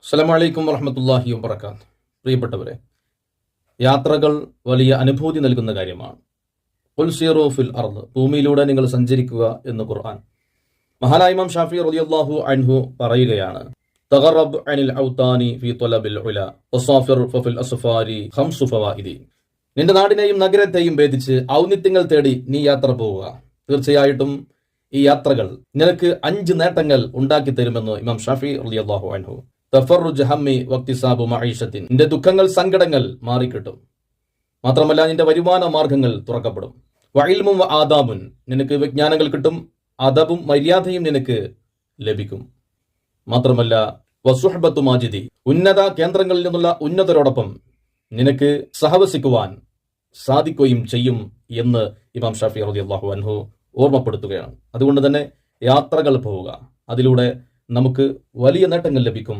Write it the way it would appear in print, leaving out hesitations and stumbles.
അസ്സലാമു അലൈക്കും വറഹ്മത്തുള്ളാഹി വബറകാത്ത്. പ്രിയപ്പെട്ടവരെ, യാത്രകൾ വലിയ അനുഭൂതി നൽകുന്ന കാര്യമാണ്. ഖുൽ സീറൂ ഫിൽ അർദ്, ഭൂമിയിലൂടെ നിങ്ങൾ സഞ്ചരിക്കുക എന്ന് ഖുർആൻ. മഹാനായ ഇമാം ഷാഫി റളിയല്ലാഹു അൻഹു പറയുകയാണ്, തഗറബ് അനിൽ ഔതാനി ഫീ ത്വലബിൽ ഉല വസാഫിർ ഫഫിൽ അസ്ഫാരി ഖംസു ഫവായിദി. നിന്റെ നാടിനെയും നഗരത്തെയും ഭേദിച്ച് ഔന്നിത്യങ്ങൾ തേടി നീ യാത്ര പോവുക. തീർച്ചയായിട്ടും ഈ യാത്രകൾ നിനക്ക് 5 നേട്ടങ്ങൾ ഉണ്ടാക്കി തരുമെന്ന് ഇമാം ഷാഫി റളിയല്ലാഹു അൻഹു. തഫറുജ് ഹമ്മി വക്തിസാബു മഈശത്തിൻ, നിന്റെ ദുഃഖങ്ങൾ സങ്കടങ്ങൾ മാറിക്കിട്ടും. മാത്രമല്ല നിന്റെ വരുമാന മാർഗങ്ങൾ തുറക്കപ്പെടും. വഇൽമും ആദാബുൻ, നിനക്ക് വിജ്ഞാനങ്ങൾ കിട്ടും, അദബും മര്യാദയും നിനക്ക് ലഭിക്കും. മാത്രമല്ല വസുഹബത്തു മാജിദി, ഉന്നത കേന്ദ്രങ്ങളിൽ നിന്നുള്ള ഉന്നതരോടൊപ്പം നിനക്ക് സഹവസിക്കുവാൻ സാധിക്കുകയും ചെയ്യും എന്ന് ഇമാം ഷാഫി റളിയല്ലാഹു അൻഹു ഓർമ്മപ്പെടുത്തുകയാണ്. അതുകൊണ്ട് തന്നെ യാത്രകൾ പോവുക, അതിലൂടെ നമുക്ക് വലിയ നേട്ടങ്ങൾ ലഭിക്കും.